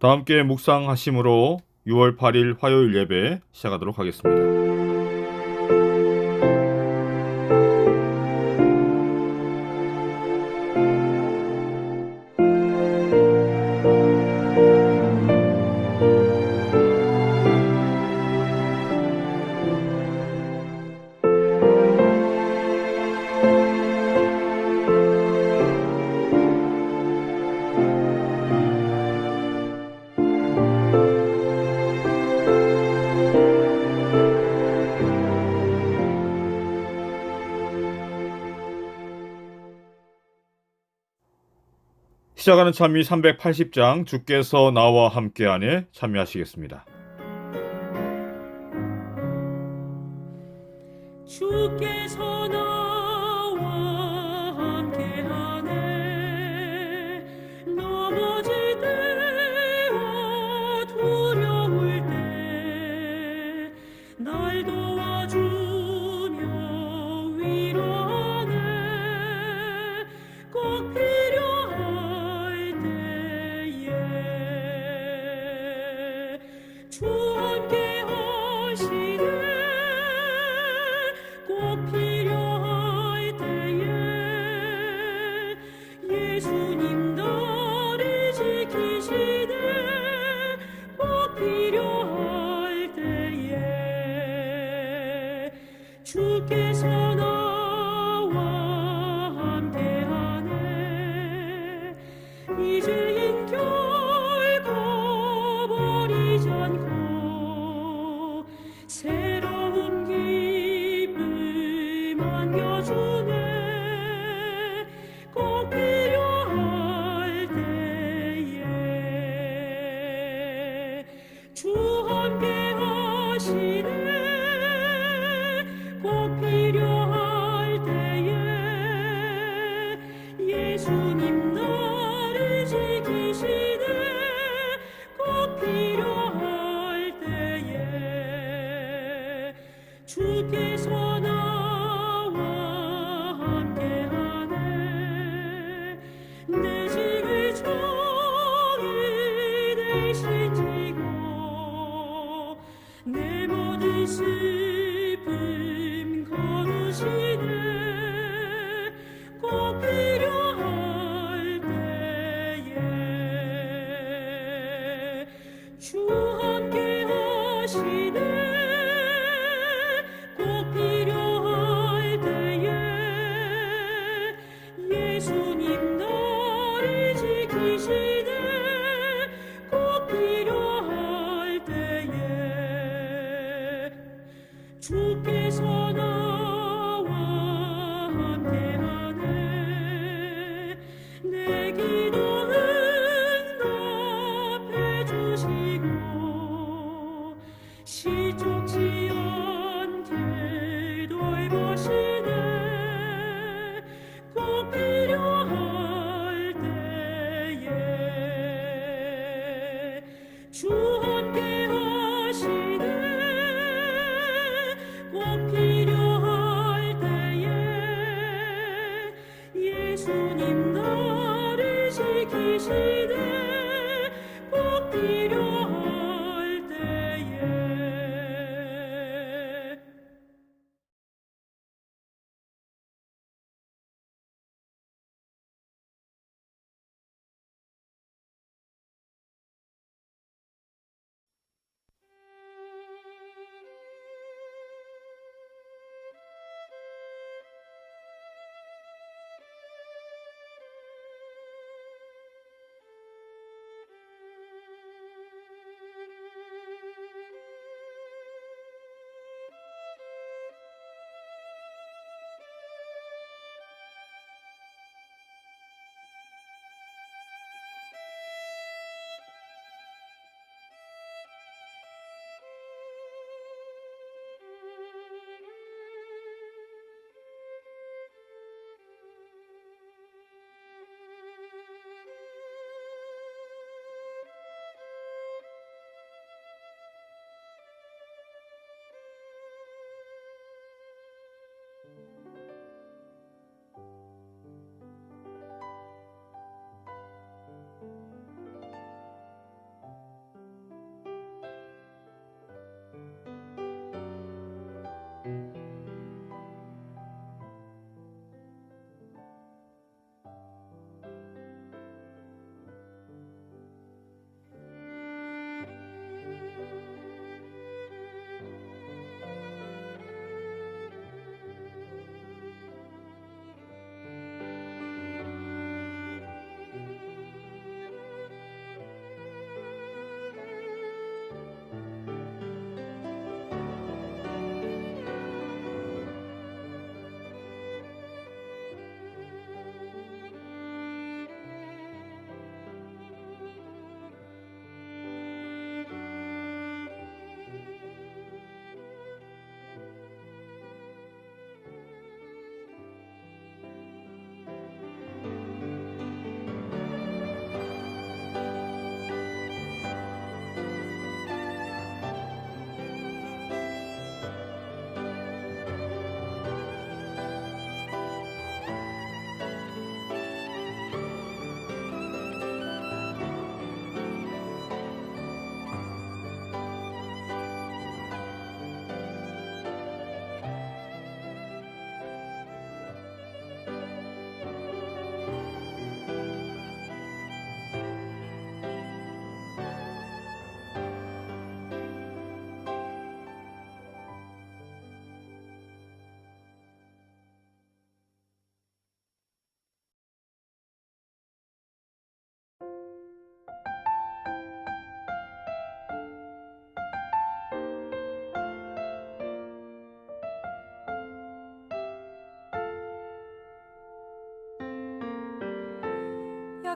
다 함께 묵상하심으로 6월 8일 화요일 예배 시작하도록 하겠습니다. 시작하는 찬미 380장 주께서 나와 함께하네 참여하시겠습니다. 주께서 나와 함께하네. 넘어질 때와 두려울 때 날 도와주며 위로하네. 꼭 필요할 때에 주 함께 하시네. 꼭 필요할 때에 예수님 나를 지키시네. 꼭 필요할 때에 주께서 나와 함께하네. 이제인 결코 버리지 않고 새로운 기쁨 안겨주네. 꼭 필요할 때에 주 함께 하시네. 꼭 필요할 때에 예수님 나를 지키시네. 꼭 필요할 때에 주께서 나와 함께하네. 내 짐을 종일 대신 지고 내 모든 슬픔 거두시네. 꼭 필요할 때에 주 함께 하시네. 꼭 필요할 때에 예수님 나를 지키시네. 꼭 필요할 때에 주께서 나와 함께하네. 내 기도 응답해 주시고 시족지 않게 돌보시네. 꼭 필요할 때에 주 함께 하시네. 꼭 필요할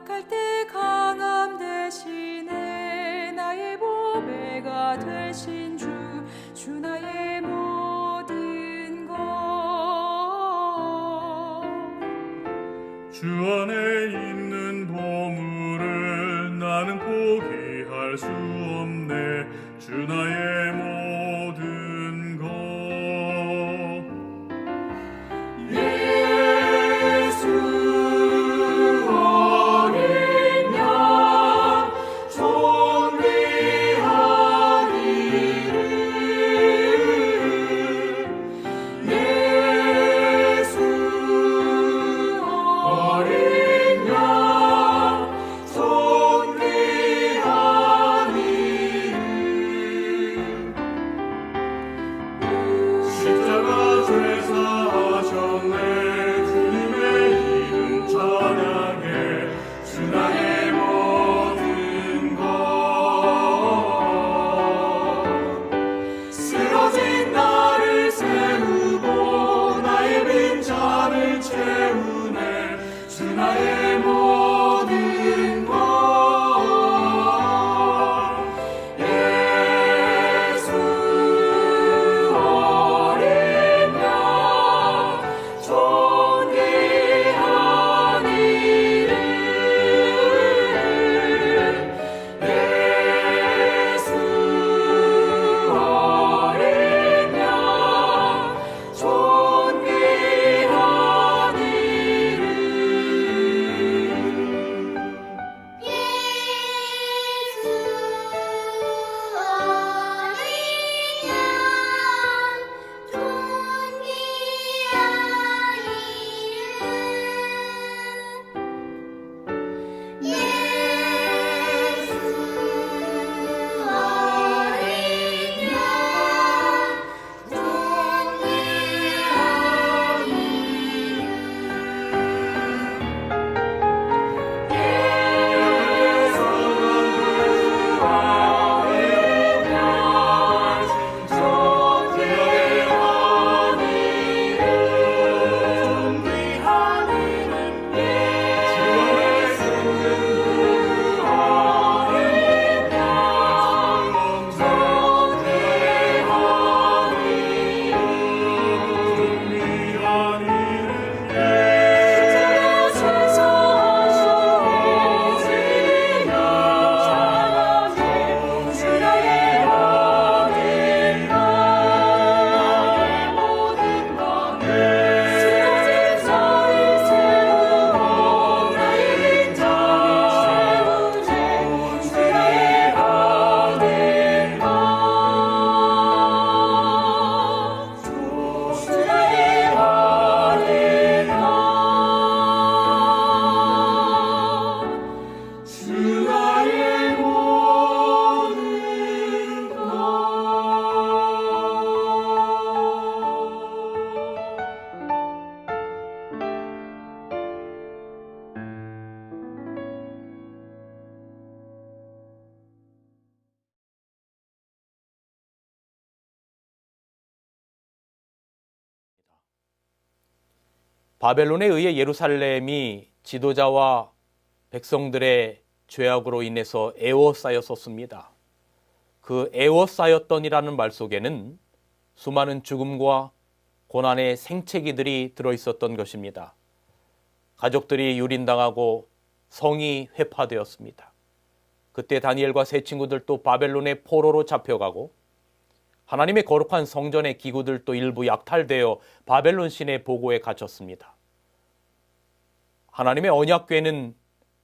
갈대 강함 대신에 나의 보배가 되신 주 나의 모든 것. 주 안에 있는 보물을 나는 포기할 수 없네. 주 나의 모든 것. 예수 어린 양 존귀한 이름. 예수 어린 양 존귀한 이름. 십자가 죄 사하셨네. 주님의 이름 찬양해. 주 나의 모든 것. 쓰러진 나를 세우고 나의 빈잔을 채우네. 주 나의 모든 것. 예수 어린 양 존귀한 이름. 예수 어린 양 존귀한 이름. 바벨론에 의해 예루살렘이 지도자와 백성들의 죄악으로 인해서 애워싸였었습니다. 그 애워싸였던이라는 말 속에는 수많은 죽음과 고난의 생채기들이 들어있었던 것입니다. 가족들이 유린당하고 성이 회파되었습니다. 그때 다니엘과 세 친구들도 바벨론의 포로로 잡혀가고 하나님의 거룩한 성전의 기구들도 일부 약탈되어 바벨론 신의 보고에 갇혔습니다. 하나님의 언약궤는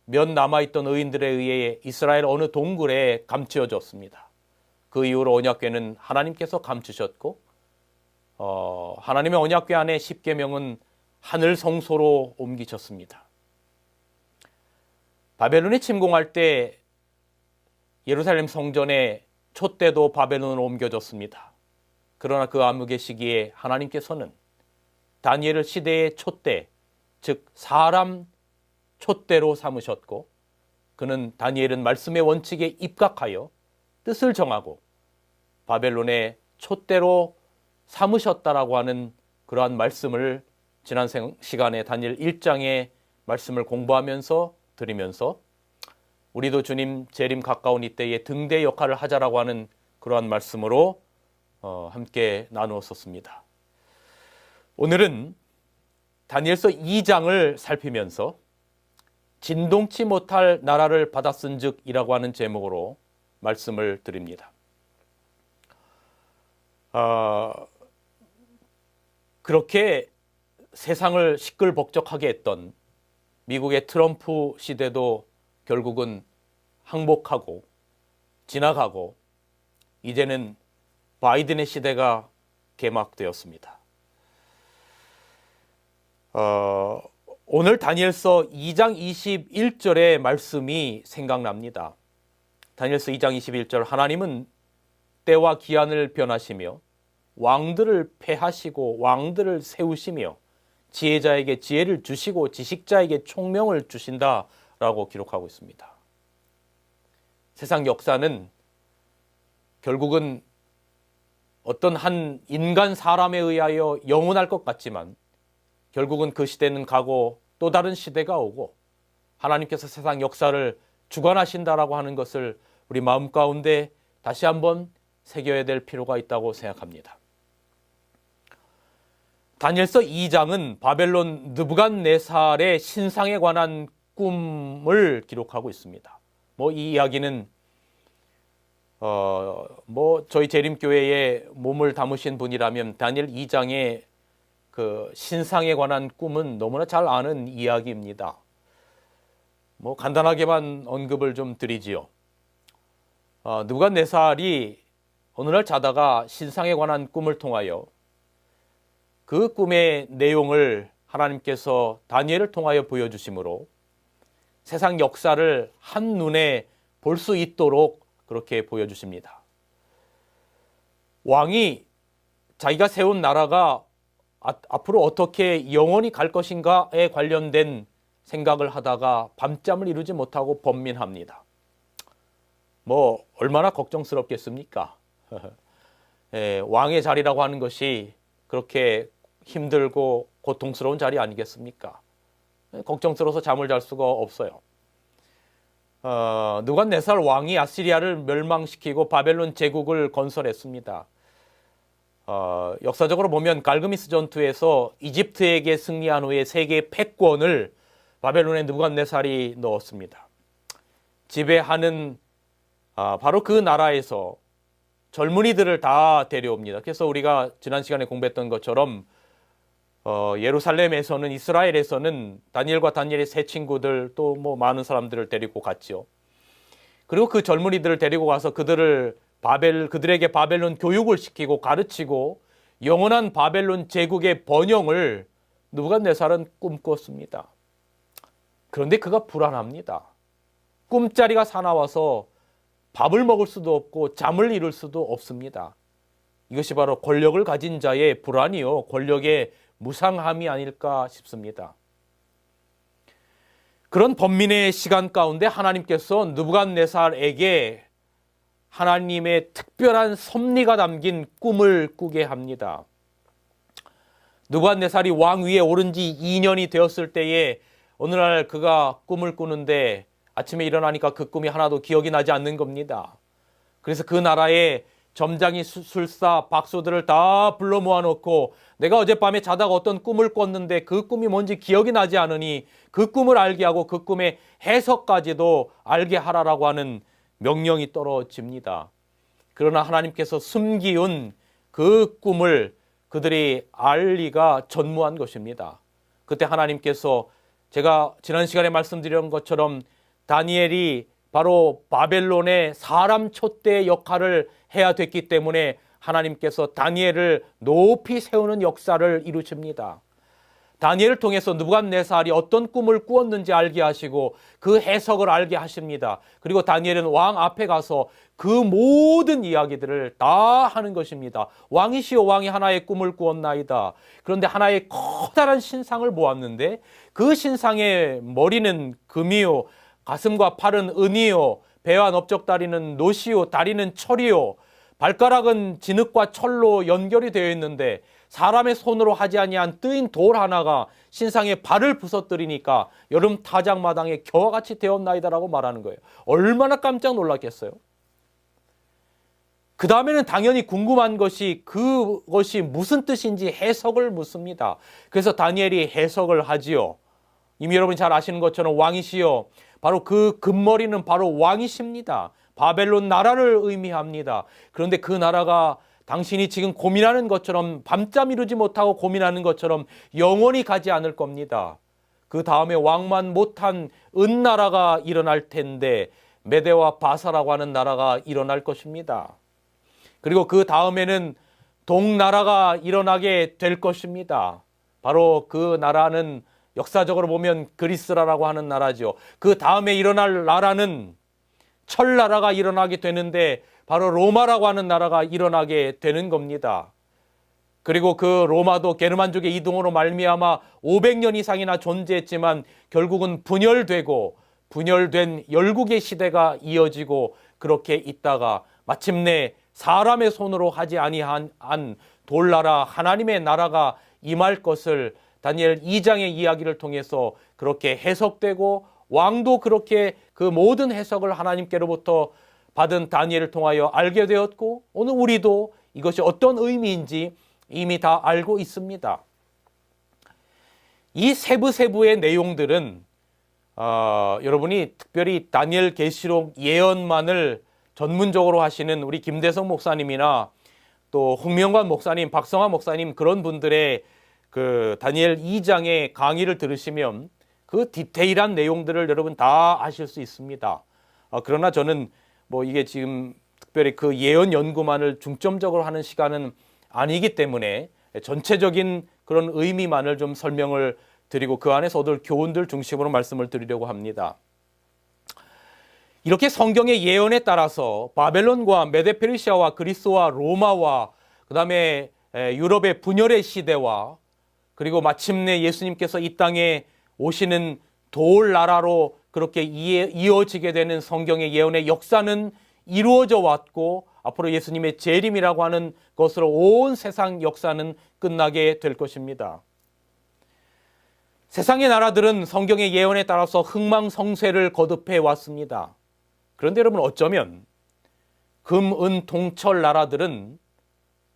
몇 남아있던 의인들에 의해 이스라엘 어느 동굴에 감추어졌습니다. 그 이후로 언약궤는 하나님께서 감추셨고 하나님의 언약궤 안에 십계명은 하늘 성소로 옮기셨습니다. 바벨론이 침공할 때 예루살렘 성전의 촛대도 바벨론으로 옮겨졌습니다. 그러나 그 암흑의 시기에 하나님께서는 다니엘 시대의 촛대, 즉 사람 촛대로 삼으셨고 그는 다니엘은 말씀의 원칙에 입각하여 뜻을 정하고 바벨론의 촛대로 삼으셨다라고 하는 그러한 말씀을 지난 시간에 다니엘 1장의 말씀을 공부하면서 드리면서 우리도 주님 재림 가까운 이때에 등대 역할을 하자라고 하는 그러한 말씀으로 함께 나누었었습니다. 오늘은 다니엘서 2장을 살피면서 진동치 못할 나라를 받았은즉이라고 하는 제목으로 말씀을 드립니다. 그렇게 세상을 시끌벅적하게 했던 미국의 트럼프 시대도 결국은 항복하고 지나가고 이제는 바이든의 시대가 개막되었습니다. 오늘 다니엘서 2장 21절의 말씀이 생각납니다. 다니엘서 2장 21절 하나님은 때와 기한을 변하시며 왕들을 패하시고 왕들을 세우시며 지혜자에게 지혜를 주시고 지식자에게 총명을 주신다라고 기록하고 있습니다. 세상 역사는 결국은 어떤 한 인간 사람에 의하여 영원할 것 같지만 결국은 그 시대는 가고 또 다른 시대가 오고 하나님께서 세상 역사를 주관하신다라고 하는 것을 우리 마음 가운데 다시 한번 새겨야 될 필요가 있다고 생각합니다. 다니엘서 2장은 바벨론 느부갓네살의 신상에 관한 꿈을 기록하고 있습니다. 이 이야기는 저희 재림교회에 몸을 담으신 분이라면 다니엘 2장의 그 신상에 관한 꿈은 너무나 잘 아는 이야기입니다. 간단하게만 언급을 좀 드리지요. 느부갓네살이 어느 날 자다가 신상에 관한 꿈을 통하여 그 꿈의 내용을 하나님께서 다니엘을 통하여 보여주심으로 세상 역사를 한눈에 볼 수 있도록 그렇게 보여주십니다. 왕이 자기가 세운 나라가 앞으로 어떻게 영원히 갈 것인가에 관련된 생각을 하다가 밤잠을 이루지 못하고 번민합니다. 얼마나 걱정스럽겠습니까? 왕의 자리라고 하는 것이 그렇게 힘들고 고통스러운 자리 아니겠습니까? 걱정스러워서 잠을 잘 수가 없어요. 느부갓네살 왕이 아시리아를 멸망시키고 바벨론 제국을 건설했습니다. 역사적으로 보면 갈그미스 전투에서 이집트에게 승리한 후에 세계의 패권을 바벨론의 느부갓네살이 넣었습니다. 지배하는 바로 그 나라에서 젊은이들을 다 데려옵니다. 그래서 우리가 지난 시간에 공부했던 것처럼 예루살렘에서는 이스라엘에서는 다니엘과 다니엘의 세 친구들 또 많은 사람들을 데리고 갔죠. 그리고 그 젊은이들을 데리고 가서 그들에게 바벨론 교육을 시키고 가르치고 영원한 바벨론 제국의 번영을 느부갓네살은 꿈꿨습니다. 그런데 그가 불안합니다. 꿈자리가 사나워서 밥을 먹을 수도 없고 잠을 이룰 수도 없습니다. 이것이 바로 권력을 가진 자의 불안이요, 권력의 무상함이 아닐까 싶습니다. 그런 번민의 시간 가운데 하나님께서 느부갓네살에게 하나님의 특별한 섭리가 담긴 꿈을 꾸게 합니다. 느부갓네살이 왕 위에 오른 지 2년이 되었을 때에 어느 날 그가 꿈을 꾸는데 아침에 일어나니까 그 꿈이 하나도 기억이 나지 않는 겁니다. 그래서 그 나라의 점장이 술사 박수들을 다 불러 모아놓고 내가 어젯밤에 자다가 어떤 꿈을 꿨는데 그 꿈이 뭔지 기억이 나지 않으니 그 꿈을 알게 하고 그 꿈의 해석까지도 알게 하라라고 하는 명령이 떨어집니다. 그러나 하나님께서 숨기운 그 꿈을 그들이 알 리가 전무한 것입니다. 그때 하나님께서 제가 지난 시간에 말씀드린 것처럼 다니엘이 바로 바벨론의 사람 촛대의 역할을 해야 됐기 때문에 하나님께서 다니엘을 높이 세우는 역사를 이루십니다. 다니엘을 통해서 느부갓네살이 어떤 꿈을 꾸었는지 알게 하시고 그 해석을 알게 하십니다. 그리고 다니엘은 왕 앞에 가서 그 모든 이야기들을 다 하는 것입니다. 왕이시오 왕이 하나의 꿈을 꾸었나이다. 그런데 하나의 커다란 신상을 보았는데 그 신상의 머리는 금이요, 가슴과 팔은 은이요, 배와 넓적다리는 노시요, 다리는 철이요, 발가락은 진흙과 철로 연결이 되어 있는데 사람의 손으로 하지 아니한 뜨인 돌 하나가 신상의 발을 부서뜨리니까 여름 타작마당에 겨와 같이 되었나이다라고 말하는 거예요. 얼마나 깜짝 놀랐겠어요. 그 다음에는 당연히 궁금한 것이 그것이 무슨 뜻인지 해석을 묻습니다. 그래서 다니엘이 해석을 하지요. 이미 여러분이 잘 아시는 것처럼 왕이시여, 바로 그 금머리는 바로 왕이십니다. 바벨론 나라를 의미합니다. 그런데 그 나라가 당신이 지금 고민하는 것처럼, 밤잠 이루지 못하고 고민하는 것처럼 영원히 가지 않을 겁니다. 그 다음에 왕만 못한 은나라가 일어날 텐데 메대와 바사라고 하는 나라가 일어날 것입니다. 그리고 그 다음에는 동나라가 일어나게 될 것입니다. 바로 그 나라는 역사적으로 보면 그리스라고 하는 나라죠. 그 다음에 일어날 나라는 철나라가 일어나게 되는데 바로 로마라고 하는 나라가 일어나게 되는 겁니다. 그리고 그 로마도 게르만족의 이동으로 말미암아 500년 이상이나 존재했지만 결국은 분열된 열국의 시대가 이어지고 그렇게 있다가 마침내 사람의 손으로 하지 아니한 돌나라 하나님의 나라가 임할 것을 다니엘 2장의 이야기를 통해서 그렇게 해석되고, 왕도 그렇게 그 모든 해석을 하나님께로부터 받은 다니엘을 통하여 알게 되었고, 오늘 우리도 이것이 어떤 의미인지 이미 다 알고 있습니다. 이 세부의 내용들은 여러분이 특별히 다니엘 계시록 예언만을 전문적으로 하시는 우리 김대성 목사님이나 또 홍명관 목사님, 박성환 목사님, 그런 분들의 그 다니엘 2장의 강의를 들으시면 그 디테일한 내용들을 여러분 다 아실 수 있습니다. 그러나 저는 뭐 이게 지금 특별히 그 예언 연구만을 중점적으로 하는 시간은 아니기 때문에 전체적인 그런 의미만을 좀 설명을 드리고 그 안에서 얻을 교훈들 중심으로 말씀을 드리려고 합니다. 이렇게 성경의 예언에 따라서 바벨론과 메데페르시아와 그리스와 로마와 그 다음에 유럽의 분열의 시대와 그리고 마침내 예수님께서 이 땅에 오시는 돌나라로 그렇게 이어지게 되는 성경의 예언의 역사는 이루어져 왔고, 앞으로 예수님의 재림이라고 하는 것으로 온 세상 역사는 끝나게 될 것입니다. 세상의 나라들은 성경의 예언에 따라서 흥망성쇠를 거듭해 왔습니다. 그런데 여러분, 어쩌면 금, 은, 동철 나라들은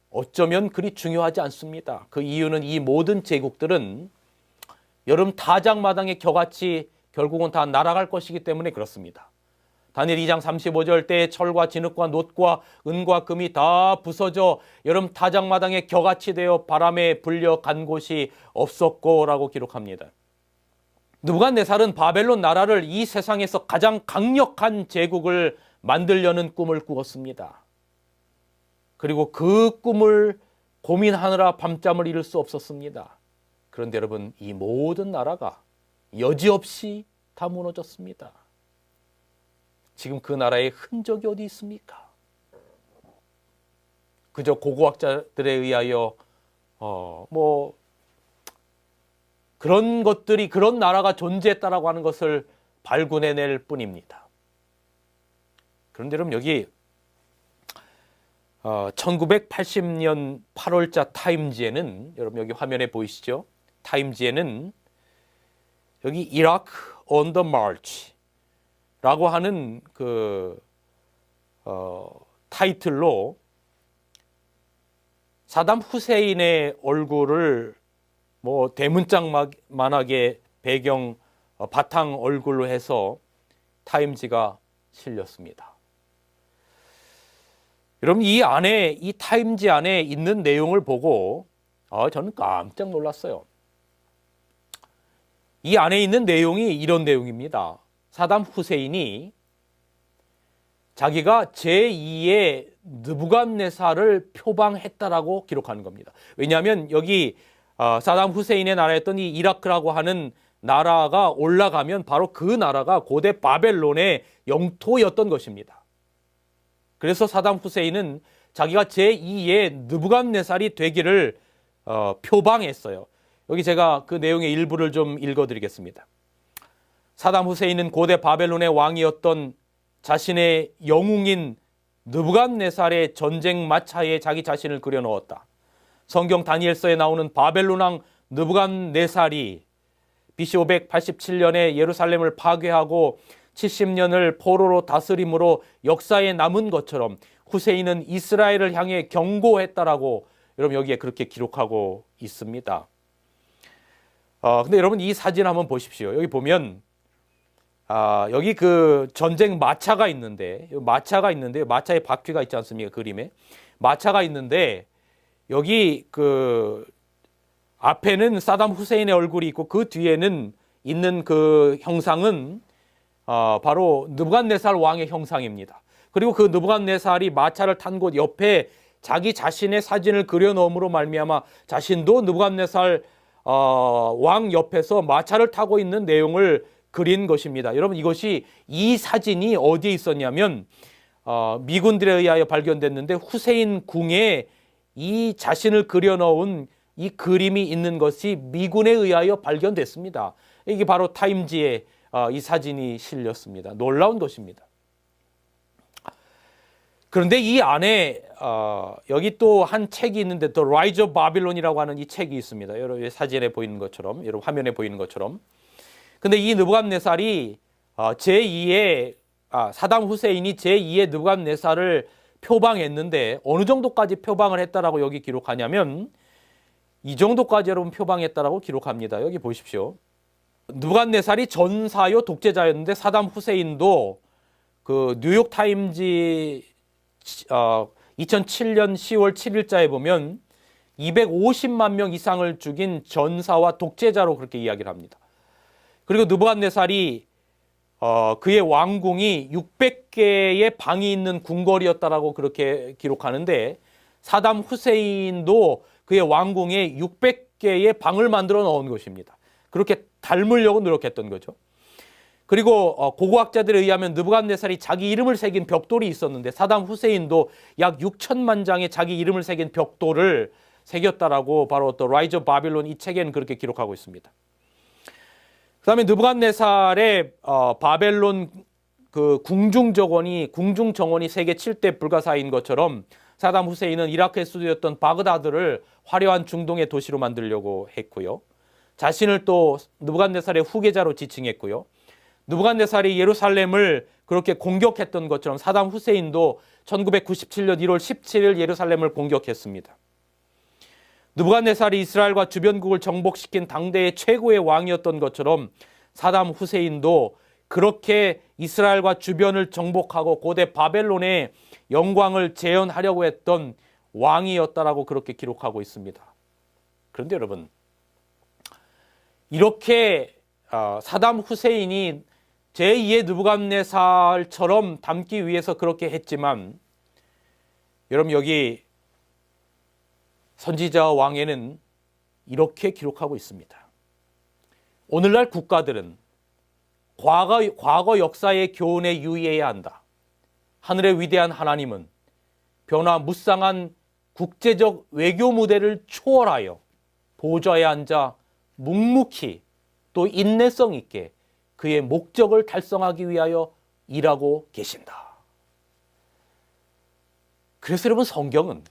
어쩌면 그리 중요하지 않습니다. 그 이유는 이 모든 제국들은 여름 타작마당에 겨같이 결국은 다 날아갈 것이기 때문에 그렇습니다. 다니엘 2장 35절 때 철과 진흙과 놋과 은과 금이 다 부서져 여름 타작마당에 겨같이 되어 바람에 불려 간 곳이 없었고 라고 기록합니다. 느부갓네살은 바벨론 나라를 이 세상에서 가장 강력한 제국을 만들려는 꿈을 꾸었습니다. 그리고 그 꿈을 고민하느라 밤잠을 이룰 수 없었습니다. 그런데 여러분, 이 모든 나라가 여지없이 다 무너졌습니다. 지금 그 나라의 흔적이 어디 있습니까? 그저 고고학자들에 의하여 그런 것들이, 그런 나라가 존재했다라고 하는 것을 발굴해낼 뿐입니다. 그런데 여러분, 여기 1980년 8월자 타임지에는, 여러분 여기 화면에 보이시죠? 타임지에는 여기 이라크 on the march 라고 하는 그 타이틀로 사담 후세인의 얼굴을 뭐 대문짝만하게 배경 바탕 얼굴로 해서 타임지가 실렸습니다. 여러분, 이 타임지 안에 있는 내용을 보고 저는 깜짝 놀랐어요. 이 안에 있는 내용이 이런 내용입니다. 사담 후세인이 자기가 제2의 느부갓네살을 표방했다라고 기록하는 겁니다. 왜냐하면 여기 사담 후세인의 나라였던 이 이라크라고 하는 나라가 올라가면 바로 그 나라가 고대 바벨론의 영토였던 것입니다. 그래서 사담 후세인은 자기가 제2의 느부갓네살이 되기를 표방했어요. 여기 제가 그 내용의 일부를 좀 읽어드리겠습니다. 사담 후세인은 고대 바벨론의 왕이었던 자신의 영웅인 느부갓네살의 전쟁 마차에 자기 자신을 그려넣었다. 성경 다니엘서에 나오는 바벨론 왕 느부갓네살이 BC 587년에 예루살렘을 파괴하고 70년을 포로로 다스림으로 역사에 남은 것처럼 후세인은 이스라엘을 향해 경고했다라고 여러분 여기에 그렇게 기록하고 있습니다. 근데 여러분 이 사진 한번 보십시오. 여기 보면 여기 그 전쟁 마차가 있는데 마차에 바퀴가 있지 않습니까? 그림에 마차가 있는데 여기 그 앞에는 사담 후세인의 얼굴이 있고 그 뒤에는 있는 그 형상은 바로 느부갓네살 왕의 형상입니다. 그리고 그 느부갓네살이 마차를 탄 곳 옆에 자기 자신의 사진을 그려 넣음으로 말미암아 자신도 느부갓네살 왕 옆에서 마차를 타고 있는 내용을 그린 것입니다. 여러분 이것이 이 사진이 어디에 있었냐면 미군들에 의하여 발견됐는데 후세인 궁에 이 자신을 그려 넣은 이 그림이 있는 것이 미군에 의하여 발견됐습니다. 이게 바로 타임지에 이 사진이 실렸습니다. 놀라운 것입니다. 그런데 이 안에 여기 또 한 책이 있는데 또 라이즈 오브 바빌론이라고 하는 이 책이 있습니다. 여러분 사진에 보이는 것처럼, 여러분 화면에 보이는 것처럼. 근데 이 느부갓네살이 제2의 사담 후세인이 제2의 느부갓네살을 표방했는데 어느 정도까지 표방을 했다라고 여기 기록하냐면 이 정도까지 여러분 표방했다라고 기록합니다. 여기 보십시오. 느부갓네살이 전사요 독재자였는데 사담 후세인도 그 뉴욕 타임지 2007년 10월 7일자에 보면 250만 명 이상을 죽인 전사와 독재자로 그렇게 이야기를 합니다. 그리고 느부갓네살이 그의 왕궁이 600개의 방이 있는 궁궐이었다라고 그렇게 기록하는데 사담 후세인도 그의 왕궁에 600개의 방을 만들어 넣은 것입니다. 그렇게 닮으려고 노력했던 거죠. 그리고 고고학자들에 의하면 느부갓네살이 자기 이름을 새긴 벽돌이 있었는데 사담 후세인도 약 6천만 장의 자기 이름을 새긴 벽돌을 새겼다라고 바로 또 라이즈 오브 바빌론 이 책에는 그렇게 기록하고 있습니다. 그다음에 느부갓네살의 바벨론 그 궁중정원이 세계 7대 불가사인 것처럼 사담 후세인은 이라크의 수도였던 바그다드를 화려한 중동의 도시로 만들려고 했고요. 자신을 또 느부갓네살의 후계자로 지칭했고요. 느부갓네살이 예루살렘을 그렇게 공격했던 것처럼 사담 후세인도 1997년 1월 17일 예루살렘을 공격했습니다. 느부갓네살이 이스라엘과 주변국을 정복시킨 당대의 최고의 왕이었던 것처럼 사담 후세인도 그렇게 이스라엘과 주변을 정복하고 고대 바벨론의 영광을 재현하려고 했던 왕이었다라고 그렇게 기록하고 있습니다. 그런데 여러분 이렇게 사담 후세인이 제2의 느부갓네살처럼 닮기 위해서 그렇게 했지만 여러분 여기 선지자 왕에는 이렇게 기록하고 있습니다. 오늘날 국가들은 과거 역사의 교훈에 유의해야 한다. 하늘의 위대한 하나님은 변화무쌍한 국제적 외교 무대를 초월하여 보좌에 앉아 묵묵히 또 인내성 있게 그의 목적을 달성하기 위하여 일하고 계신다. 그래서 여러분 성경은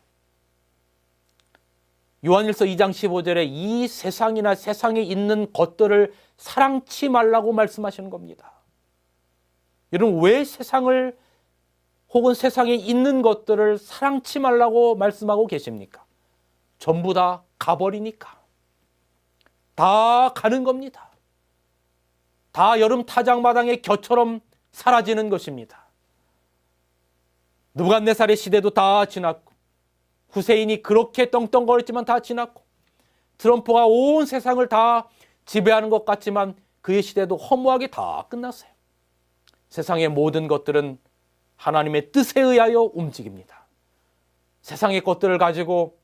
요한일서 2장 15절에 이 세상이나 세상에 있는 것들을 사랑치 말라고 말씀하시는 겁니다. 여러분 왜 세상을 혹은 세상에 있는 것들을 사랑치 말라고 말씀하고 계십니까? 전부 다 가버리니까. 다 가는 겁니다. 다 여름 타작마당의 겨처럼 사라지는 것입니다. 느부갓네살의 시대도 다 지났고 후세인이 그렇게 떵떵거렸지만 다 지났고 트럼프가 온 세상을 다 지배하는 것 같지만 그의 시대도 허무하게 다 끝났어요. 세상의 모든 것들은 하나님의 뜻에 의하여 움직입니다. 세상의 것들을 가지고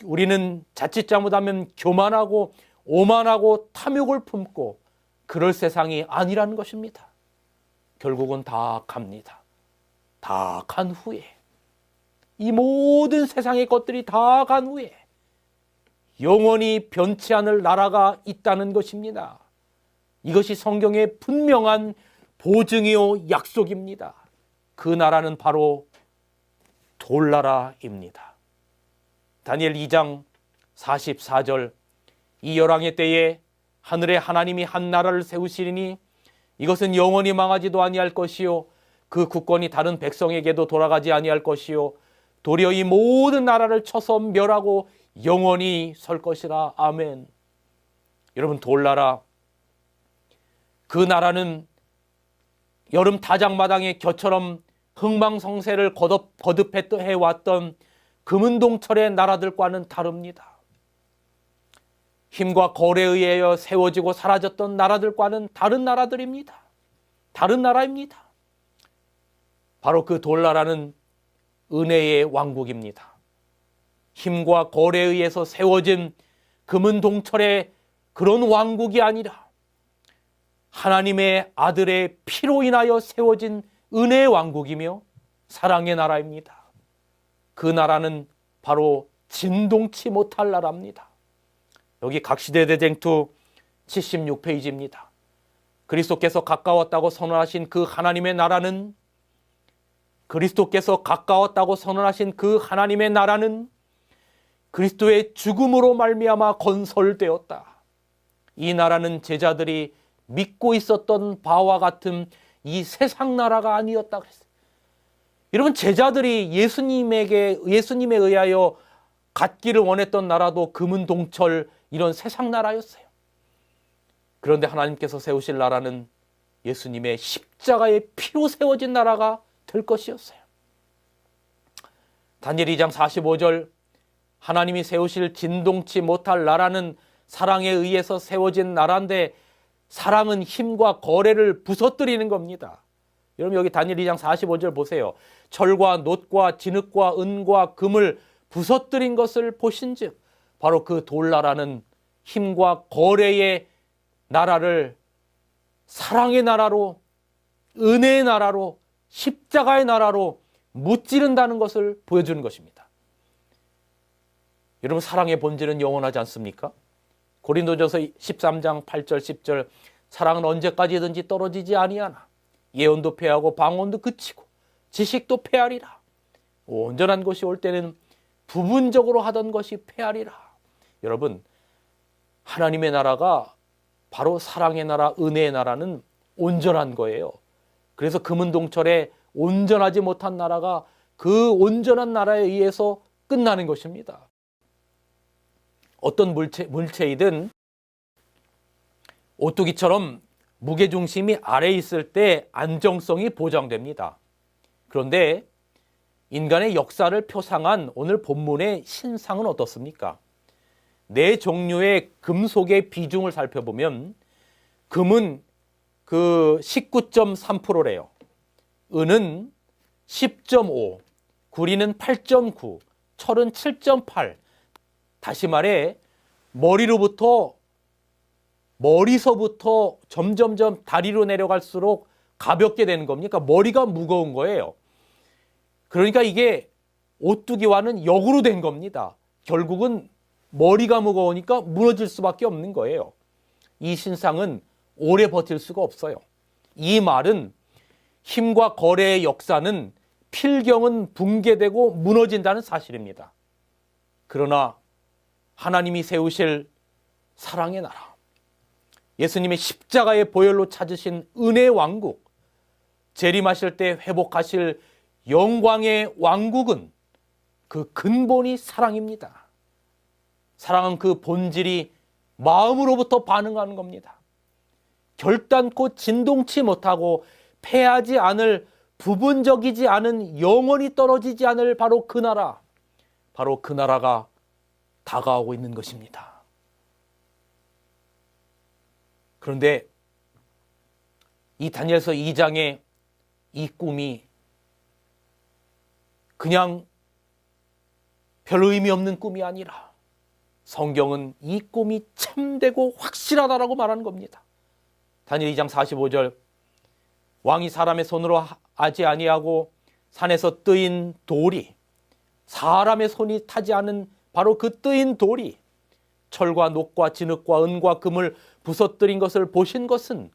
우리는 자칫 잘못하면 교만하고 오만하고 탐욕을 품고 그럴 세상이 아니라는 것입니다. 결국은 다 갑니다. 다 간 후에 이 모든 세상의 것들이 다 간 후에 영원히 변치 않을 나라가 있다는 것입니다. 이것이 성경의 분명한 보증이요 약속입니다. 그 나라는 바로 돌나라입니다. 다니엘 2장 44절 이 열왕의 때에 하늘에 하나님이 한 나라를 세우시리니 이것은 영원히 망하지도 아니할 것이요 그 국권이 다른 백성에게도 돌아가지 아니할 것이요 도리어 이 모든 나라를 쳐서 멸하고 영원히 설 것이라. 아멘. 여러분, 돌나라, 그 나라는 여름 다장마당에 겨처럼 흥망성쇠를 거듭해왔던 금은동철의 나라들과는 다릅니다. 힘과 거래에 의하여 세워지고 사라졌던 나라들과는 다른 나라들입니다. 다른 나라입니다. 바로 그 돌나라는 은혜의 왕국입니다. 힘과 거래에 의해서 세워진 금은동철의 그런 왕국이 아니라 하나님의 아들의 피로 인하여 세워진 은혜의 왕국이며 사랑의 나라입니다. 그 나라는 바로 진동치 못할 나라입니다. 여기 각시대 대쟁투 76페이지입니다. 그리스도께서 가까웠다고 선언하신 그 하나님의 나라는 그리스도의 죽음으로 말미암아 건설되었다. 이 나라는 제자들이 믿고 있었던 바와 같은 이 세상 나라가 아니었다 그랬어요. 여러분, 제자들이 예수님에 의하여 갖기를 원했던 나라도 금은동철 이런 세상 나라였어요. 그런데 하나님께서 세우실 나라는 예수님의 십자가의 피로 세워진 나라가 될 것이었어요. 다니엘 2장 45절 하나님이 세우실 진동치 못할 나라는 사랑에 의해서 세워진 나라인데 사랑은 힘과 거래를 부서뜨리는 겁니다. 여러분, 여기 다니엘 2장 45절 보세요. 철과 놋과 진흙과 은과 금을 부서뜨린 것을 보신즉 바로 그 돌나라는 힘과 거래의 나라를 사랑의 나라로, 은혜의 나라로, 십자가의 나라로 무찌른다는 것을 보여주는 것입니다. 여러분, 사랑의 본질은 영원하지 않습니까? 고린도전서 13장 8절 10절 사랑은 언제까지든지 떨어지지 아니하나 예언도 패하고 방언도 그치고 지식도 패하리라. 온전한 것이 올 때는 부분적으로 하던 것이 패하리라. 여러분, 하나님의 나라가 바로 사랑의 나라, 은혜의 나라는 온전한 거예요. 그래서 금은동철에 온전하지 못한 나라가 그 온전한 나라에 의해서 끝나는 것입니다. 어떤 물체이든 오뚜기처럼 무게중심이 아래에 있을 때 안정성이 보장됩니다. 그런데 인간의 역사를 표상한 오늘 본문의 신상은 어떻습니까? 네 종류의 금속의 비중을 살펴보면 금은 그 19.3%래요. 은은 10.5, 구리는 8.9, 철은 7.8. 다시 말해 머리서부터 점점점 다리로 내려갈수록 가볍게 되는 겁니까? 머리가 무거운 거예요. 그러니까 이게 오뚜기와는 역으로 된 겁니다. 결국은 머리가 무거우니까 무너질 수밖에 없는 거예요. 이 신상은 오래 버틸 수가 없어요. 이 말은 힘과 거래의 역사는 필경은 붕괴되고 무너진다는 사실입니다. 그러나 하나님이 세우실 사랑의 나라, 예수님의 십자가의 보혈로 찾으신 은혜의 왕국, 재림하실 때 회복하실 영광의 왕국은 그 근본이 사랑입니다. 사랑은 그 본질이 마음으로부터 반응하는 겁니다. 결단코 진동치 못하고 패하지 않을, 부분적이지 않은, 영원히 떨어지지 않을 바로 그 나라가 다가오고 있는 것입니다. 그런데 이 다니엘서 2장의 이 꿈이 그냥 별 의미 없는 꿈이 아니라 성경은 이 꿈이 참되고 확실하다라고 말하는 겁니다. 다니엘 2장 45절 왕이 사람의 손으로 하지 아니하고 산에서 뜨인 돌이, 사람의 손이 타지 않은 바로 그 뜨인 돌이 철과 놋과 진흙과 은과 금을 부서뜨린 것을 보신 것은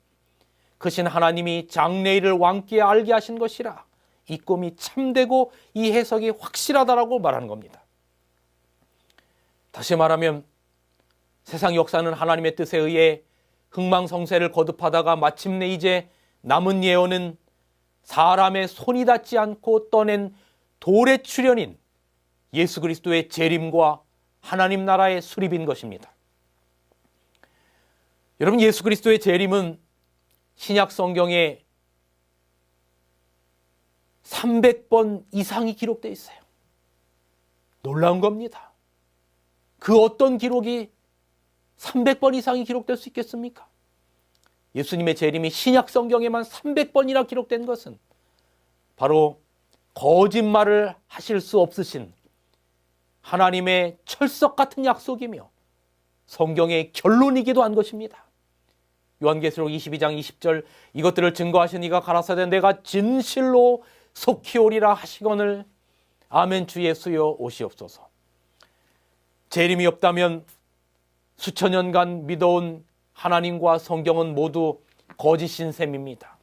크신 하나님이 장래일을 왕께 알게 하신 것이라. 이 꿈이 참되고 이 해석이 확실하다라고 말하는 겁니다. 다시 말하면 세상 역사는 하나님의 뜻에 의해 흥망성쇠를 거듭하다가 마침내 이제 남은 예언은 사람의 손이 닿지 않고 떠낸 돌의 출현인 예수 그리스도의 재림과 하나님 나라의 수립인 것입니다. 여러분, 예수 그리스도의 재림은 신약 성경에 300번 이상이 기록되어 있어요. 놀라운 겁니다. 그 어떤 기록이 300번 이상이 기록될 수 있겠습니까? 예수님의 재림이 신약 성경에만 300번이나 기록된 것은 바로 거짓말을 하실 수 없으신 하나님의 철석 같은 약속이며 성경의 결론이기도 한 것입니다. 요한계시록 22장 20절 이것들을 증거하신 이가 가라사대 내가 진실로 속히 오리라 하시거늘 아멘 주 예수여 오시옵소서. 재림이 없다면 수천 년간 믿어온 하나님과 성경은 모두 거짓인 셈입니다.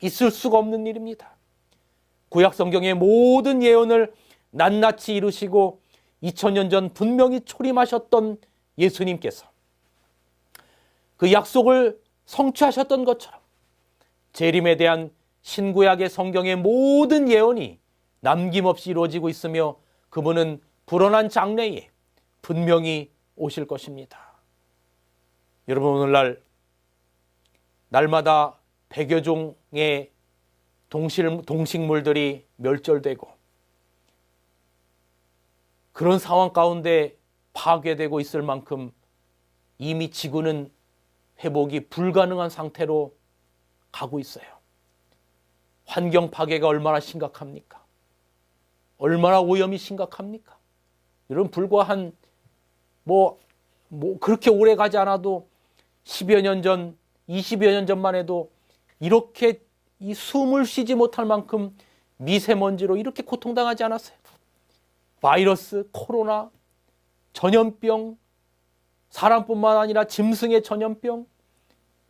있을 수가 없는 일입니다. 구약 성경의 모든 예언을 낱낱이 이루시고 2000년 전 분명히 초림하셨던 예수님께서 그 약속을 성취하셨던 것처럼 재림에 대한 신구약의 성경의 모든 예언이 남김없이 이루어지고 있으며 그분은 불어난 장래에 분명히 오실 것입니다. 여러분, 오늘날 날마다 100여 종의 동식물들이 멸절되고 그런 상황 가운데 파괴되고 있을 만큼 이미 지구는 회복이 불가능한 상태로 가고 있어요. 환경 파괴가 얼마나 심각합니까? 얼마나 오염이 심각합니까? 여러분, 불과 한 그렇게 오래 가지 않아도 10여 년 전, 20여 년 전만 해도 이렇게 이 숨을 쉬지 못할 만큼 미세먼지로 이렇게 고통당하지 않았어요. 바이러스, 코로나, 전염병, 사람뿐만 아니라 짐승의 전염병,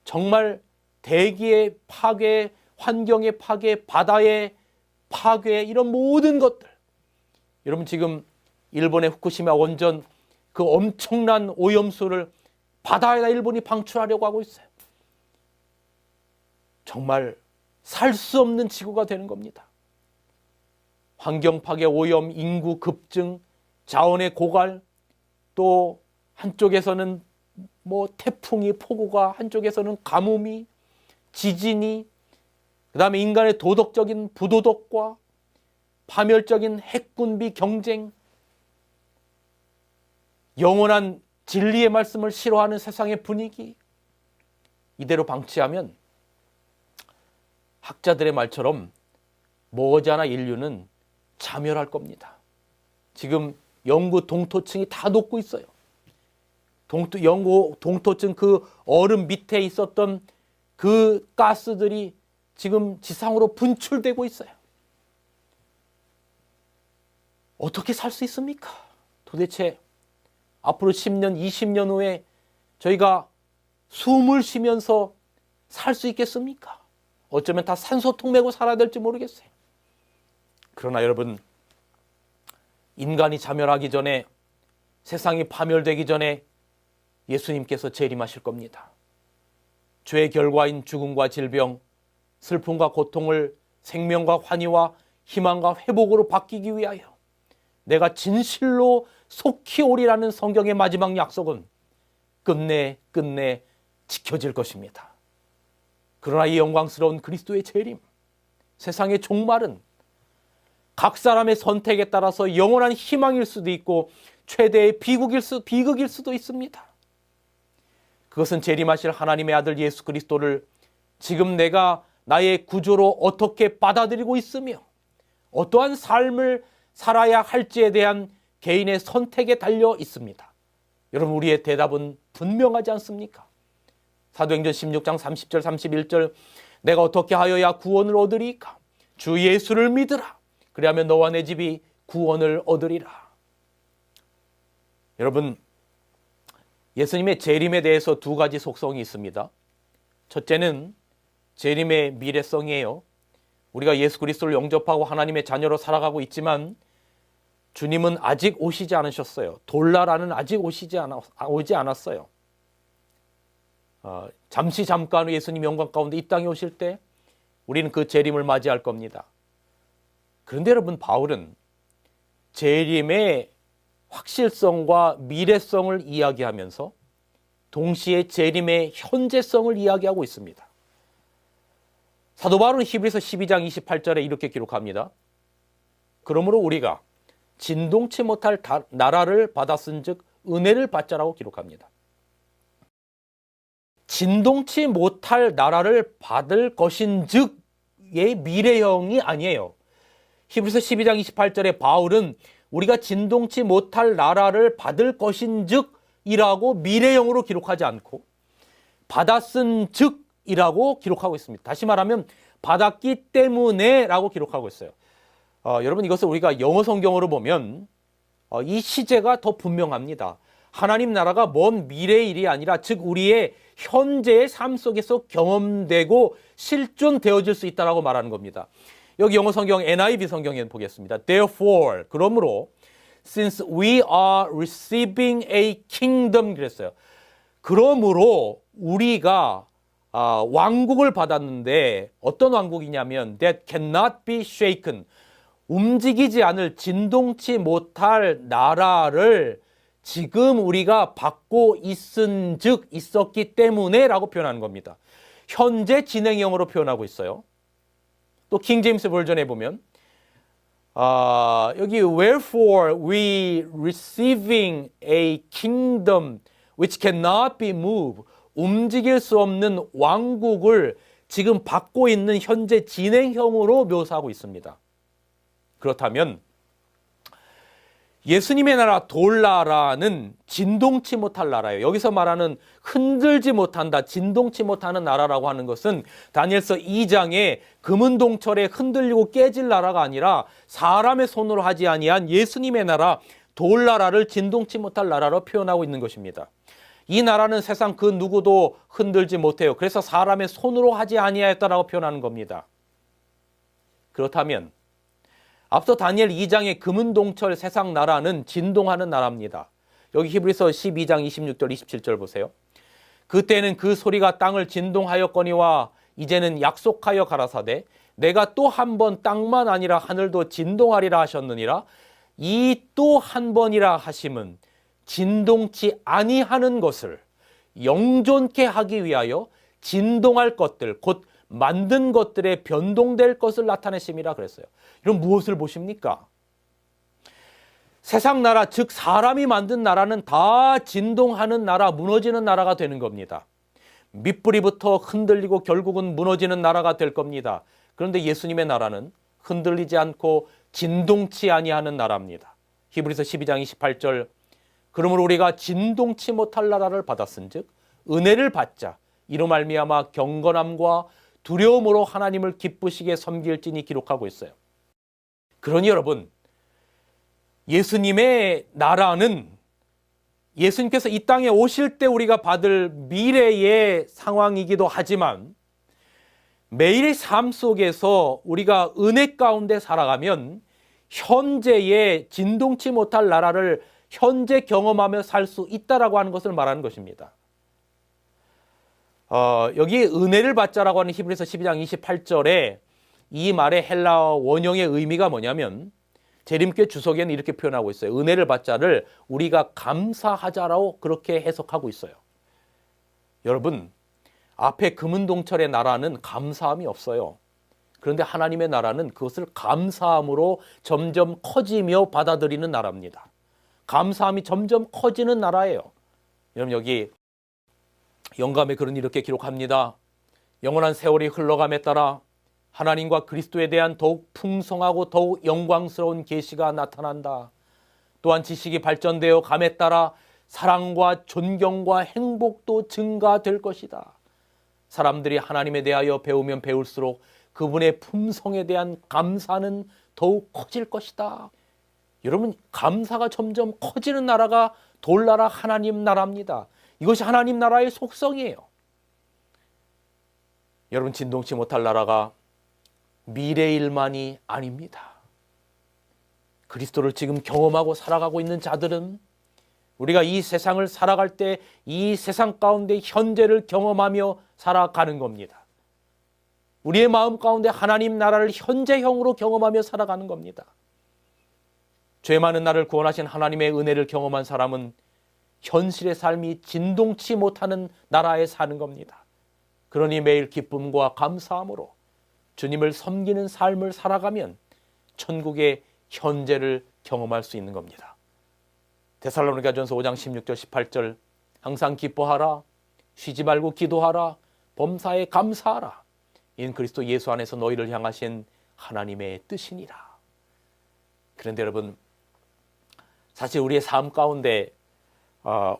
정말 대기의 파괴, 환경의 파괴, 바다의 파괴, 이런 모든 것들. 여러분, 지금 일본의 후쿠시마 원전 그 엄청난 오염수를 바다에다 일본이 방출하려고 하고 있어요. 정말 살 수 없는 지구가 되는 겁니다. 환경 파괴, 오염, 인구 급증, 자원의 고갈, 또 한쪽에서는 태풍이, 폭우가, 한쪽에서는 가뭄이, 지진이, 그 다음에 인간의 도덕적인 부도덕과 파멸적인 핵군비 경쟁, 영원한 진리의 말씀을 싫어하는 세상의 분위기, 이대로 방치하면 학자들의 말처럼 머지않아 인류는 자멸할 겁니다. 지금 영구 동토층이 다 녹고 있어요. 영구 동토층 그 얼음 밑에 있었던 그 가스들이 지금 지상으로 분출되고 있어요. 어떻게 살 수 있습니까? 도대체 앞으로 10년, 20년 후에 저희가 숨을 쉬면서 살 수 있겠습니까? 어쩌면 다 산소통 메고 살아야 될지 모르겠어요. 그러나 여러분, 인간이 자멸하기 전에, 세상이 파멸되기 전에 예수님께서 재림하실 겁니다. 죄의 결과인 죽음과 질병, 슬픔과 고통을 생명과 환희와 희망과 회복으로 바뀌기 위하여 내가 진실로 속히 오리라는 성경의 마지막 약속은 끝내 지켜질 것입니다. 그러나 이 영광스러운 그리스도의 재림, 세상의 종말은 각 사람의 선택에 따라서 영원한 희망일 수도 있고 최대의 비극일 수도 있습니다. 그것은 재림하실 하나님의 아들 예수 그리스도를 지금 내가 나의 구조로 어떻게 받아들이고 있으며 어떠한 삶을 살아야 할지에 대한 개인의 선택에 달려 있습니다. 여러분, 우리의 대답은 분명하지 않습니까? 사도행전 16장 30절 31절 내가 어떻게 하여야 구원을 얻으리까? 주 예수를 믿으라. 그리하면 너와 내 집이 구원을 얻으리라. 여러분, 예수님의 재림에 대해서 두 가지 속성이 있습니다. 첫째는 재림의 미래성이에요. 우리가 예수 그리스도를 영접하고 하나님의 자녀로 살아가고 있지만 주님은 아직 오시지 않으셨어요. 돌나라는 아직 오지 않았어요. 잠깐 후 예수님 영광 가운데 이 땅에 오실 때 우리는 그 재림을 맞이할 겁니다. 그런데 여러분, 바울은 재림의 확실성과 미래성을 이야기하면서 동시에 재림의 현재성을 이야기하고 있습니다. 사도 바울은 히브리서 12장 28절에 이렇게 기록합니다. 그러므로 우리가 진동치 못할 나라를 받았은즉 은혜를 받자라고 기록합니다. 진동치 못할 나라를 받을 것인즉의 미래형이 아니에요. 히브리서 12장 28절에 바울은 우리가 진동치 못할 나라를 받을 것인즉이라고 미래형으로 기록하지 않고 받았은즉이라고 기록하고 있습니다. 다시 말하면 받았기 때문에라고 기록하고 있어요. 여러분, 이것을 우리가 영어 성경으로 보면 이 시제가 더 분명합니다. 하나님 나라가 먼 미래의 일이 아니라 즉 우리의 현재의 삶 속에서 경험되고 실존되어질 수 있다라고 말하는 겁니다. 여기 영어 성경 NIV 성경에 보겠습니다. Therefore, 그러므로 since we are receiving a kingdom 그랬어요. 그러므로 우리가 왕국을 받았는데 어떤 왕국이냐면 that cannot be shaken, 움직이지 않을 진동치 못할 나라를 지금 우리가 받고 있은즉 있었기 때문에 라고 표현하는 겁니다. 현재 진행형으로 표현하고 있어요. 또 킹제임스 버전에 보면 여기 wherefore we receiving a kingdom which cannot be moved, 움직일 수 없는 왕국을 지금 받고 있는 현재 진행형으로 묘사하고 있습니다. 그렇다면 예수님의 나라 돌나라는 진동치 못할 나라예요. 여기서 말하는 흔들지 못한다, 진동치 못하는 나라라고 하는 것은 다니엘서 2장에 금은 동철에 흔들리고 깨질 나라가 아니라 사람의 손으로 하지 아니한 예수님의 나라 돌나라를 진동치 못할 나라로 표현하고 있는 것입니다. 이 나라는 세상 그 누구도 흔들지 못해요. 그래서 사람의 손으로 하지 아니하였다라고 표현하는 겁니다. 그렇다면 앞서 다니엘 2장의 금은동철 세상 나라는 진동하는 나라입니다. 여기 히브리서 12장 26절 27절 보세요. 그때는 그 소리가 땅을 진동하였거니와 이제는 약속하여 가라사대 내가 또 한 번 땅만 아니라 하늘도 진동하리라 하셨느니라. 이 또 한 번이라 하심은 진동치 아니하는 것을 영존케 하기 위하여 진동할 것들 곧 만든 것들에 변동될 것을 나타내심이라 그랬어요. 이런 무엇을 보십니까? 세상 나라, 즉 사람이 만든 나라는 다 진동하는 나라, 무너지는 나라가 되는 겁니다. 밑뿌리부터 흔들리고 결국은 무너지는 나라가 될 겁니다. 그런데 예수님의 나라는 흔들리지 않고 진동치 아니하는 나라입니다. 히브리서 12장 28절 그러므로 우리가 진동치 못할 나라를 받았은즉 은혜를 받자 이로 말미암아 경건함과 두려움으로 하나님을 기쁘시게 섬길지니 기록하고 있어요. 그러니 여러분, 예수님의 나라는 예수님께서 이 땅에 오실 때 우리가 받을 미래의 상황이기도 하지만 매일의 삶 속에서 우리가 은혜 가운데 살아가면 현재의 진동치 못할 나라를 현재 경험하며 살 수 있다라고 하는 것을 말하는 것입니다. 여기 은혜를 받자라고 하는 히브리서 12장 28절에 이 말의 헬라어 원형의 의미가 뭐냐면 재림교 주석에는 이렇게 표현하고 있어요. 은혜를 받자를 우리가 감사하자라고 그렇게 해석하고 있어요. 여러분, 앞에 금은동철의 나라는 감사함이 없어요. 그런데 하나님의 나라는 그것을 감사함으로 점점 커지며 받아들이는 나라입니다. 감사함이 점점 커지는 나라예요. 여러분, 여기 영감의 글은 이렇게 기록합니다. 영원한 세월이 흘러감에 따라 하나님과 그리스도에 대한 더욱 풍성하고 더욱 영광스러운 계시가 나타난다. 또한 지식이 발전되어 감에 따라 사랑과 존경과 행복도 증가될 것이다. 사람들이 하나님에 대하여 배우면 배울수록 그분의 품성에 대한 감사는 더욱 커질 것이다. 여러분, 감사가 점점 커지는 나라가 돌나라 하나님 나라입니다. 이것이 하나님 나라의 속성이에요. 여러분, 진동치 못할 나라가 미래 일만이 아닙니다. 그리스도를 지금 경험하고 살아가고 있는 자들은 우리가 이 세상을 살아갈 때 이 세상 가운데 현재를 경험하며 살아가는 겁니다. 우리의 마음 가운데 하나님 나라를 현재형으로 경험하며 살아가는 겁니다. 죄 많은 나를 구원하신 하나님의 은혜를 경험한 사람은 현실의 삶이 진동치 못하는 나라에 사는 겁니다. 그러니 매일 기쁨과 감사함으로 주님을 섬기는 삶을 살아가면 천국의 현재를 경험할 수 있는 겁니다. 데살로니가전서 5장 16절 18절 항상 기뻐하라, 쉬지 말고 기도하라, 범사에 감사하라. 이는 그리스도 예수 안에서 너희를 향하신 하나님의 뜻이니라. 그런데 여러분, 사실 우리의 삶 가운데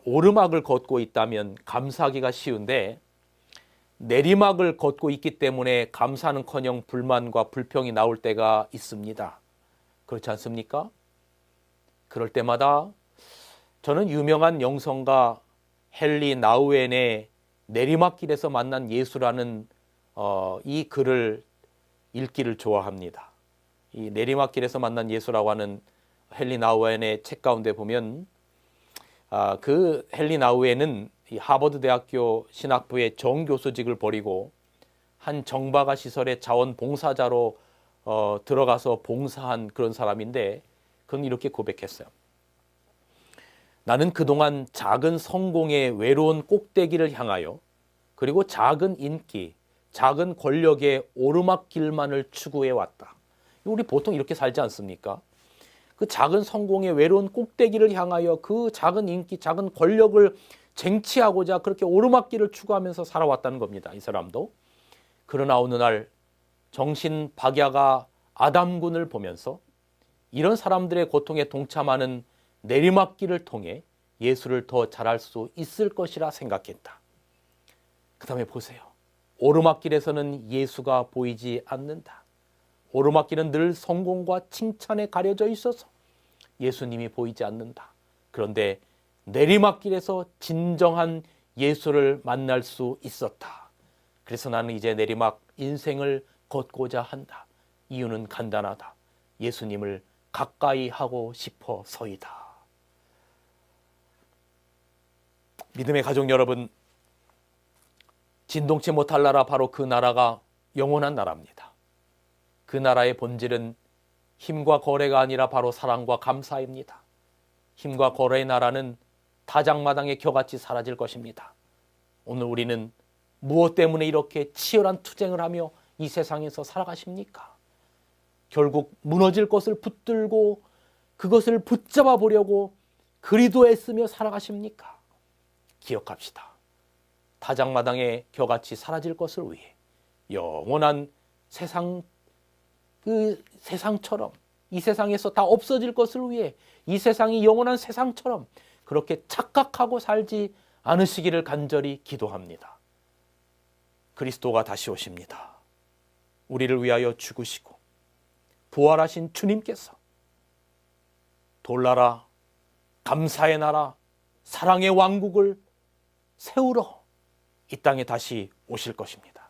오르막을 걷고 있다면 감사하기가 쉬운데 내리막을 걷고 있기 때문에 감사는커녕 불만과 불평이 나올 때가 있습니다. 그렇지 않습니까? 그럴 때마다 저는 유명한 영성가 헨리 나우엔의 내리막길에서 만난 예수라는 이 글을 읽기를 좋아합니다. 이 내리막길에서 만난 예수라고 하는 헨리 나우엔의 책 가운데 보면 그 헨리 나우엔은 이 하버드 대학교 신학부의 정교수직을 버리고 한 정박아 시설의 자원봉사자로 들어가서 봉사한 그런 사람인데 그는 이렇게 고백했어요. 나는 그동안 작은 성공의 외로운 꼭대기를 향하여 그리고 작은 인기, 작은 권력의 오르막길만을 추구해 왔다. 우리 보통 이렇게 살지 않습니까? 그 작은 성공의 외로운 꼭대기를 향하여 그 작은 인기, 작은 권력을 쟁취하고자 그렇게 오르막길을 추구하면서 살아왔다는 겁니다. 이 사람도. 그러나 어느 날 정신 박야가 아담군을 보면서 이런 사람들의 고통에 동참하는 내리막길을 통해 예수를 더 잘할 수 있을 것이라 생각했다. 그 다음에 보세요. 오르막길에서는 예수가 보이지 않는다. 오르막길은 늘 성공과 칭찬에 가려져 있어서 예수님이 보이지 않는다. 그런데 내리막길에서 진정한 예수를 만날 수 있었다. 그래서 나는 이제 내리막 인생을 걷고자 한다. 이유는 간단하다. 예수님을 가까이 하고 싶어서이다. 믿음의 가족 여러분, 진동치 못할 나라, 바로 그 나라가 영원한 나라입니다. 그 나라의 본질은 힘과 거래가 아니라 바로 사랑과 감사입니다. 힘과 거래의 나라는 타작마당에 겨같이 사라질 것입니다. 오늘 우리는 무엇 때문에 이렇게 치열한 투쟁을 하며 이 세상에서 살아가십니까? 결국 무너질 것을 붙들고 그것을 붙잡아 보려고 그리도 애쓰며 살아가십니까? 기억합시다. 타작마당에 겨같이 사라질 것을 위해 영원한 세상, 그 세상처럼, 이 세상에서 다 없어질 것을 위해 이 세상이 영원한 세상처럼 그렇게 착각하고 살지 않으시기를 간절히 기도합니다. 그리스도가 다시 오십니다. 우리를 위하여 죽으시고 부활하신 주님께서 돌나라, 감사의 나라, 사랑의 왕국을 세우러 이 땅에 다시 오실 것입니다.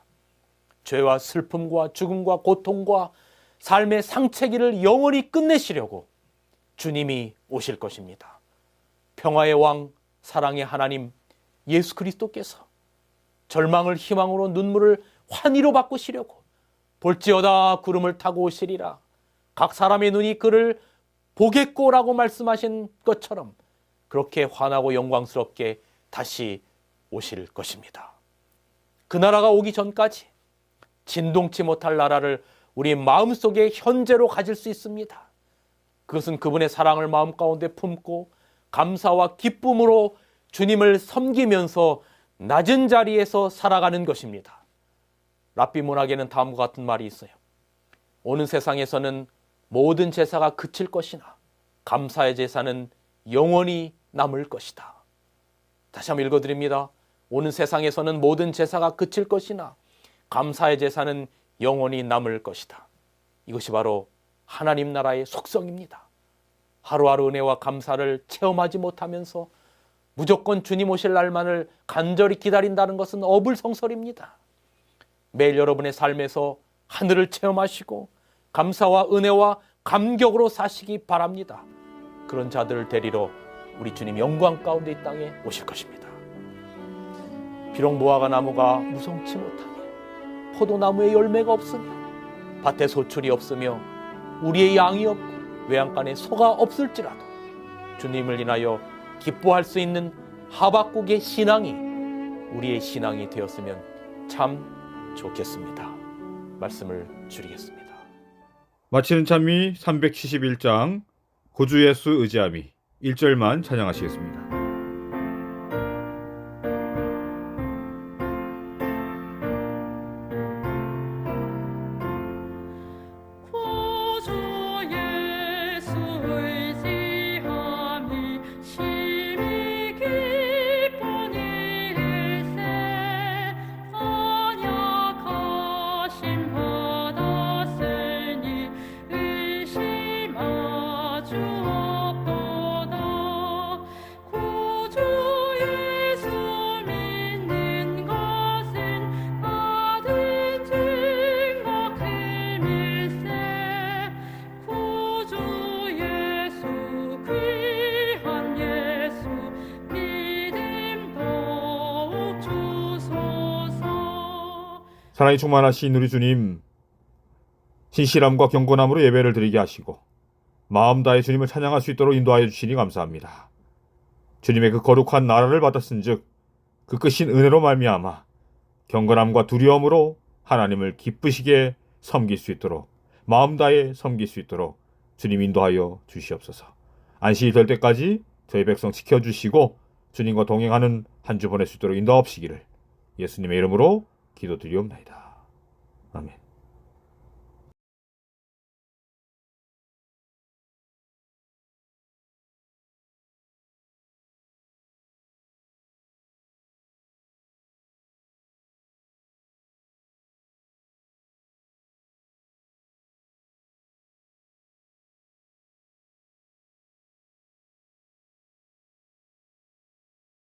죄와 슬픔과 죽음과 고통과 삶의 상체기를 영원히 끝내시려고 주님이 오실 것입니다. 평화의 왕, 사랑의 하나님 예수 그리스도께서 절망을 희망으로, 눈물을 환희로 바꾸시려고 볼지어다 구름을 타고 오시리라. 각 사람의 눈이 그를 보겠고라고 말씀하신 것처럼 그렇게 환하고 영광스럽게 다시 오실 것입니다. 그 나라가 오기 전까지 진동치 못할 나라를 우리 마음속에 현재로 가질 수 있습니다. 그것은 그분의 사랑을 마음 가운데 품고 감사와 기쁨으로 주님을 섬기면서 낮은 자리에서 살아가는 것입니다. 랍비 문학에는 다음과 같은 말이 있어요. 오는 세상에서는 모든 제사가 그칠 것이나 감사의 제사는 영원히 남을 것이다. 다시 한번 읽어드립니다. 오는 세상에서는 모든 제사가 그칠 것이나 감사의 제사는 영원히 남을 것이다. 이것이 바로 하나님 나라의 속성입니다. 하루하루 은혜와 감사를 체험하지 못하면서 무조건 주님 오실 날만을 간절히 기다린다는 것은 어불성설입니다. 매일 여러분의 삶에서 하늘을 체험하시고 감사와 은혜와 감격으로 사시기 바랍니다. 그런 자들을 데리러 우리 주님 영광 가운데 이 땅에 오실 것입니다. 비록 무화과 나무가 무성치 못하며 포도나무에 열매가 없으며 밭에 소출이 없으며 우리의 양이 없고 외양간에 소가 없을지라도 주님을 인하여 기뻐할 수 있는 하박국의 신앙이 우리의 신앙이 되었으면 참 좋겠습니다. 말씀을 줄이겠습니다. 마치는 찬미 371장 구주 예수 의지함이 1절만 찬양하시겠습니다. 구주 예수 의지함이 심히 기쁜 일세 언약하심 받았으니 의심하주 없도다. 구주 예수 믿는 것은 받은 증거 큼일세. 구주 예수 귀한 예수 믿음 더욱 주소서. 사랑이 충만하신 우리 주님, 신실함과 경건함으로 예배를 드리게 하시고 마음 다해 주님을 찬양할 수 있도록 인도하여 주시니 감사합니다. 주님의 그 거룩한 나라를 받았은즉 그 크신 은혜로 말미암아 경건함과 두려움으로 하나님을 기쁘시게 섬길 수 있도록 마음 다해 섬길 수 있도록 주님 인도하여 주시옵소서. 안식이 될 때까지 저희 백성 지켜주시고 주님과 동행하는 한 주 보낼 수 있도록 인도하옵시기를 예수님의 이름으로 기도드리옵나이다. 아멘.